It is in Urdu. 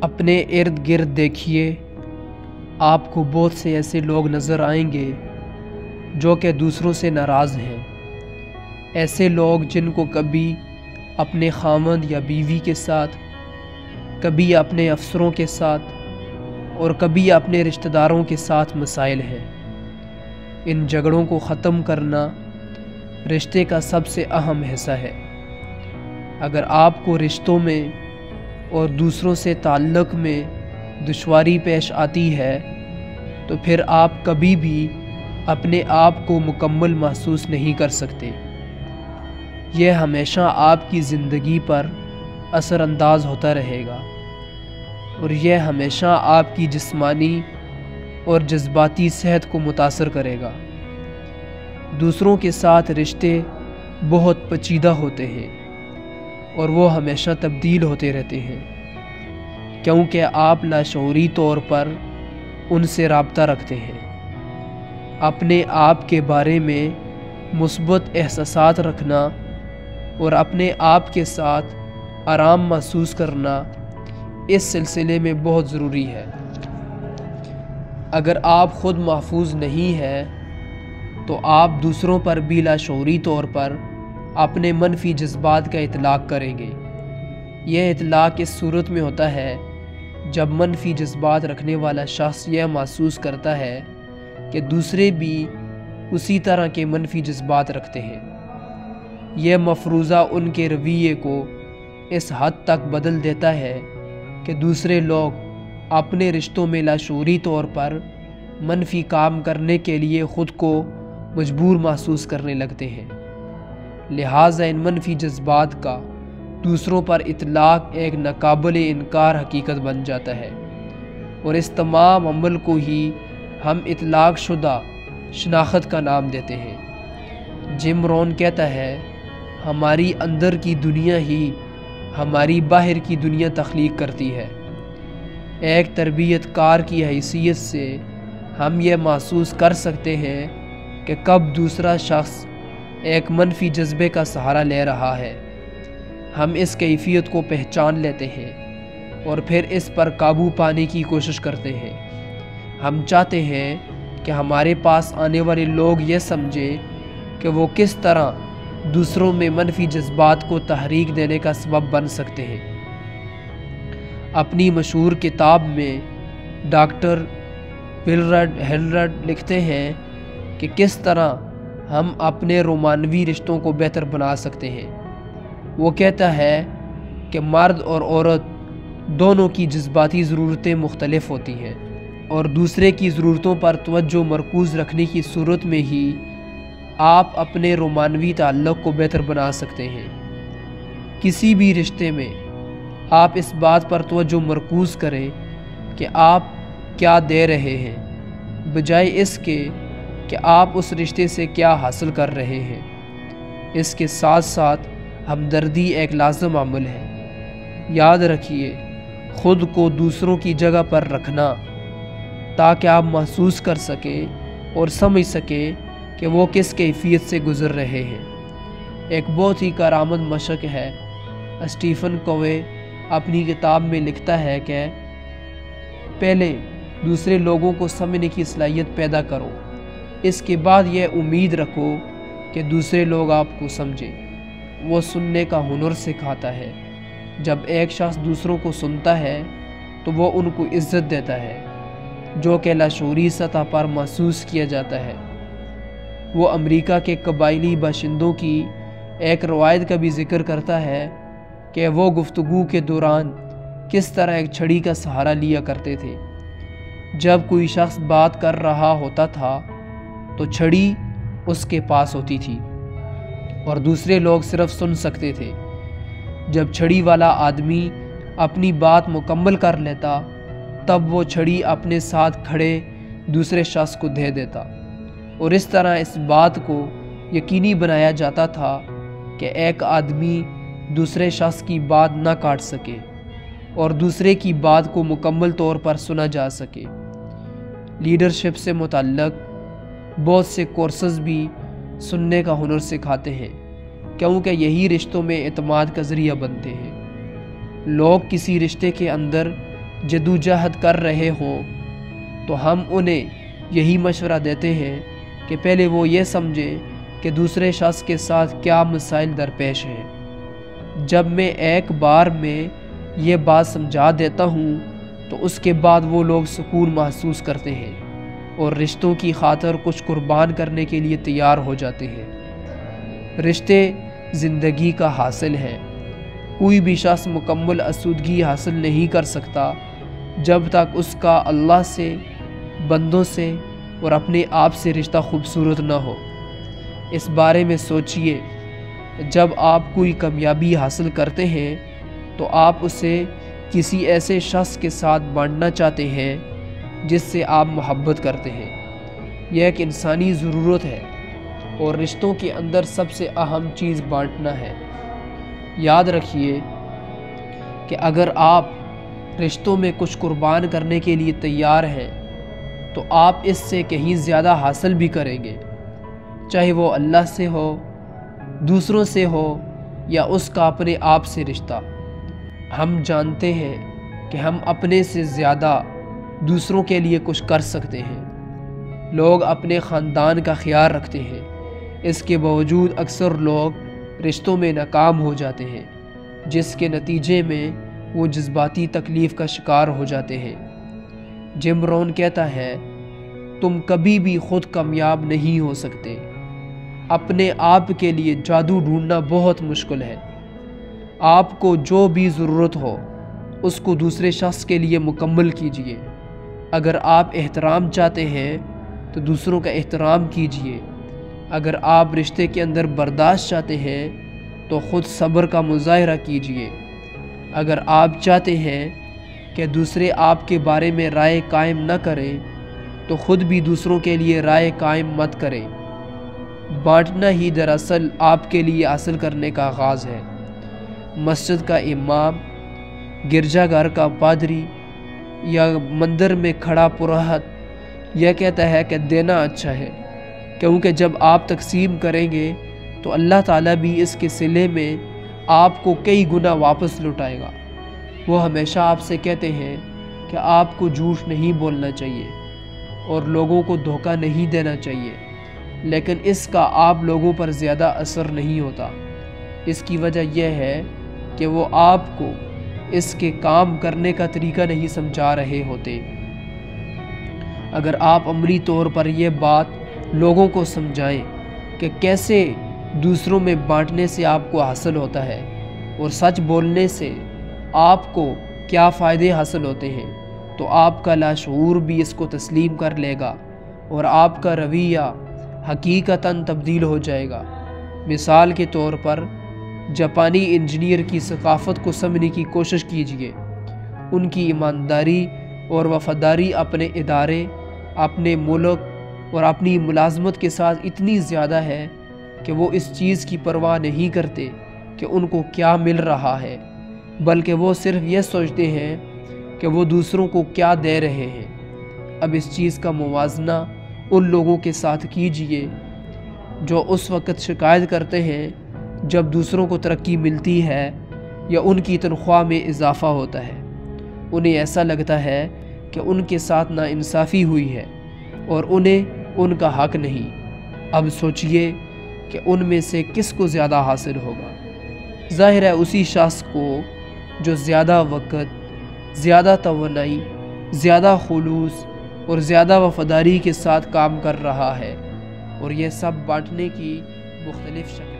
اپنے ارد گرد دیکھیے، آپ کو بہت سے ایسے لوگ نظر آئیں گے جو کہ دوسروں سے ناراض ہیں۔ ایسے لوگ جن کو کبھی اپنے خامند یا بیوی کے ساتھ، کبھی اپنے افسروں کے ساتھ اور کبھی اپنے رشتہ داروں کے ساتھ مسائل ہیں۔ ان جھگڑوں کو ختم کرنا رشتے کا سب سے اہم حصہ ہے۔ اگر آپ کو رشتوں میں اور دوسروں سے تعلق میں دشواری پیش آتی ہے تو پھر آپ کبھی بھی اپنے آپ کو مکمل محسوس نہیں کر سکتے۔ یہ ہمیشہ آپ کی زندگی پر اثر انداز ہوتا رہے گا اور یہ ہمیشہ آپ کی جسمانی اور جذباتی صحت کو متاثر کرے گا۔ دوسروں کے ساتھ رشتے بہت پیچیدہ ہوتے ہیں اور وہ ہمیشہ تبدیل ہوتے رہتے ہیں، کیونکہ آپ لاشعوری طور پر ان سے رابطہ رکھتے ہیں۔ اپنے آپ کے بارے میں مثبت احساسات رکھنا اور اپنے آپ کے ساتھ آرام محسوس کرنا اس سلسلے میں بہت ضروری ہے۔ اگر آپ خود محفوظ نہیں ہیں تو آپ دوسروں پر بھی لاشعوری طور پر اپنے منفی جذبات کا اطلاق کریں گے۔ یہ اطلاق اس صورت میں ہوتا ہے جب منفی جذبات رکھنے والا شخص یہ محسوس کرتا ہے کہ دوسرے بھی اسی طرح کے منفی جذبات رکھتے ہیں۔ یہ مفروضہ ان کے رویے کو اس حد تک بدل دیتا ہے کہ دوسرے لوگ اپنے رشتوں میں لاشعوری طور پر منفی کام کرنے کے لیے خود کو مجبور محسوس کرنے لگتے ہیں۔ لہٰذا ان منفی جذبات کا دوسروں پر اطلاق ایک ناقابل انکار حقیقت بن جاتا ہے، اور اس تمام عمل کو ہی ہم اطلاق شدہ شناخت کا نام دیتے ہیں۔ جم رون کہتا ہے، ہماری اندر کی دنیا ہی ہماری باہر کی دنیا تخلیق کرتی ہے۔ ایک تربیت کار کی حیثیت سے ہم یہ محسوس کر سکتے ہیں کہ کب دوسرا شخص ایک منفی جذبے کا سہارا لے رہا ہے۔ ہم اس کیفیت کو پہچان لیتے ہیں اور پھر اس پر قابو پانے کی کوشش کرتے ہیں۔ ہم چاہتے ہیں کہ ہمارے پاس آنے والے لوگ یہ سمجھیں کہ وہ کس طرح دوسروں میں منفی جذبات کو تحریک دینے کا سبب بن سکتے ہیں۔ اپنی مشہور کتاب میں ڈاکٹر ولرڈ ہیلرڈ لکھتے ہیں کہ کس طرح ہم اپنے رومانوی رشتوں کو بہتر بنا سکتے ہیں۔ وہ کہتا ہے کہ مرد اور عورت دونوں کی جذباتی ضرورتیں مختلف ہوتی ہیں، اور دوسرے کی ضرورتوں پر توجہ مرکوز رکھنے کی صورت میں ہی آپ اپنے رومانوی تعلق کو بہتر بنا سکتے ہیں۔ کسی بھی رشتے میں آپ اس بات پر توجہ مرکوز کریں کہ آپ کیا دے رہے ہیں، بجائے اس کے کہ آپ اس رشتے سے کیا حاصل کر رہے ہیں۔ اس کے ساتھ ساتھ ہمدردی ایک لازم عمل ہے۔ یاد رکھیے، خود کو دوسروں کی جگہ پر رکھنا تاکہ آپ محسوس کر سکیں اور سمجھ سکیں کہ وہ کس کیفیت سے گزر رہے ہیں۔ ایک بہت ہی کارآمد مشق ہے۔ اسٹیفن کوے اپنی کتاب میں لکھتا ہے کہ پہلے دوسرے لوگوں کو سمجھنے کی صلاحیت پیدا کرو، اس کے بعد یہ امید رکھو کہ دوسرے لوگ آپ کو سمجھیں۔ وہ سننے کا ہنر سکھاتا ہے۔ جب ایک شخص دوسروں کو سنتا ہے تو وہ ان کو عزت دیتا ہے، جو کہ لاشعوری سطح پر محسوس کیا جاتا ہے۔ وہ امریکہ کے قبائلی باشندوں کی ایک روایت کا بھی ذکر کرتا ہے کہ وہ گفتگو کے دوران کس طرح ایک چھڑی کا سہارا لیا کرتے تھے۔ جب کوئی شخص بات کر رہا ہوتا تھا تو چھڑی اس کے پاس ہوتی تھی اور دوسرے لوگ صرف سن سکتے تھے۔ جب چھڑی والا آدمی اپنی بات مکمل کر لیتا تب وہ چھڑی اپنے ساتھ کھڑے دوسرے شخص کو دے دیتا، اور اس طرح اس بات کو یقینی بنایا جاتا تھا کہ ایک آدمی دوسرے شخص کی بات نہ کاٹ سکے اور دوسرے کی بات کو مکمل طور پر سنا جا سکے۔ لیڈرشپ سے متعلق بہت سے کورسز بھی سننے کا ہنر سکھاتے ہیں، کیونکہ یہی رشتوں میں اعتماد کا ذریعہ بنتے ہیں۔ لوگ کسی رشتے کے اندر جدوجہد کر رہے ہوں تو ہم انہیں یہی مشورہ دیتے ہیں کہ پہلے وہ یہ سمجھیں کہ دوسرے شخص کے ساتھ کیا مسائل درپیش ہیں۔ جب میں ایک بار میں یہ بات سمجھا دیتا ہوں تو اس کے بعد وہ لوگ سکون محسوس کرتے ہیں اور رشتوں کی خاطر کچھ قربان کرنے کے لیے تیار ہو جاتے ہیں۔ رشتے زندگی کا حاصل ہے۔ کوئی بھی شخص مکمل آسودگی حاصل نہیں کر سکتا جب تک اس کا اللہ سے، بندوں سے اور اپنے آپ سے رشتہ خوبصورت نہ ہو۔ اس بارے میں سوچئے، جب آپ کوئی کامیابی حاصل کرتے ہیں تو آپ اسے کسی ایسے شخص کے ساتھ بانٹنا چاہتے ہیں جس سے آپ محبت کرتے ہیں۔ یہ ایک انسانی ضرورت ہے اور رشتوں کے اندر سب سے اہم چیز بانٹنا ہے۔ یاد رکھیے کہ اگر آپ رشتوں میں کچھ قربان کرنے کے لیے تیار ہیں تو آپ اس سے کہیں زیادہ حاصل بھی کریں گے، چاہے وہ اللہ سے ہو، دوسروں سے ہو یا اس کا اپنے آپ سے رشتہ۔ ہم جانتے ہیں کہ ہم اپنے سے زیادہ دوسروں کے لیے کچھ کر سکتے ہیں۔ لوگ اپنے خاندان کا خیال رکھتے ہیں، اس کے باوجود اکثر لوگ رشتوں میں ناکام ہو جاتے ہیں، جس کے نتیجے میں وہ جذباتی تکلیف کا شکار ہو جاتے ہیں۔ جم رون کہتا ہے، تم کبھی بھی خود کامیاب نہیں ہو سکتے۔ اپنے آپ کے لیے جادو ڈھونڈنا بہت مشکل ہے۔ آپ کو جو بھی ضرورت ہو اس کو دوسرے شخص کے لیے مکمل کیجیے۔ اگر آپ احترام چاہتے ہیں تو دوسروں کا احترام کیجیے۔ اگر آپ رشتے کے اندر برداشت چاہتے ہیں تو خود صبر کا مظاہرہ کیجیے۔ اگر آپ چاہتے ہیں کہ دوسرے آپ کے بارے میں رائے قائم نہ کریں تو خود بھی دوسروں کے لیے رائے قائم مت کریں۔ بانٹنا ہی دراصل آپ کے لیے حاصل کرنے کا آغاز ہے۔ مسجد کا امام، گرجا گھر کا پادری یا مندر میں کھڑا پروہت یہ کہتا ہے کہ دینا اچھا ہے، کیونکہ جب آپ تقسیم کریں گے تو اللہ تعالیٰ بھی اس کے صلے میں آپ کو کئی گنا واپس لوٹائے گا۔ وہ ہمیشہ آپ سے کہتے ہیں کہ آپ کو جھوٹ نہیں بولنا چاہیے اور لوگوں کو دھوکہ نہیں دینا چاہیے، لیکن اس کا آپ لوگوں پر زیادہ اثر نہیں ہوتا۔ اس کی وجہ یہ ہے کہ وہ آپ کو اس کے کام کرنے کا طریقہ نہیں سمجھا رہے ہوتے۔ اگر آپ عملی طور پر یہ بات لوگوں کو سمجھائیں کہ کیسے دوسروں میں بانٹنے سے آپ کو حاصل ہوتا ہے اور سچ بولنے سے آپ کو کیا فائدے حاصل ہوتے ہیں، تو آپ کا لاشعور بھی اس کو تسلیم کر لے گا اور آپ کا رویہ حقیقتاً تبدیل ہو جائے گا۔ مثال کے طور پر جاپانی انجینئر کی ثقافت کو سمجھنے کی کوشش کیجیے۔ ان کی ایمانداری اور وفاداری اپنے ادارے، اپنے ملک اور اپنی ملازمت کے ساتھ اتنی زیادہ ہے کہ وہ اس چیز کی پرواہ نہیں کرتے کہ ان کو کیا مل رہا ہے، بلکہ وہ صرف یہ سوچتے ہیں کہ وہ دوسروں کو کیا دے رہے ہیں۔ اب اس چیز کا موازنہ ان لوگوں کے ساتھ کیجیے جو اس وقت شکایت کرتے ہیں جب دوسروں کو ترقی ملتی ہے یا ان کی تنخواہ میں اضافہ ہوتا ہے۔ انہیں ایسا لگتا ہے کہ ان کے ساتھ ناانصافی ہوئی ہے اور انہیں ان کا حق نہیں۔ اب سوچئے کہ ان میں سے کس کو زیادہ حاصل ہوگا؟ ظاہر ہے اسی شخص کو جو زیادہ وقت، زیادہ توانائی، زیادہ خلوص اور زیادہ وفاداری کے ساتھ کام کر رہا ہے، اور یہ سب بانٹنے کی مختلف شکل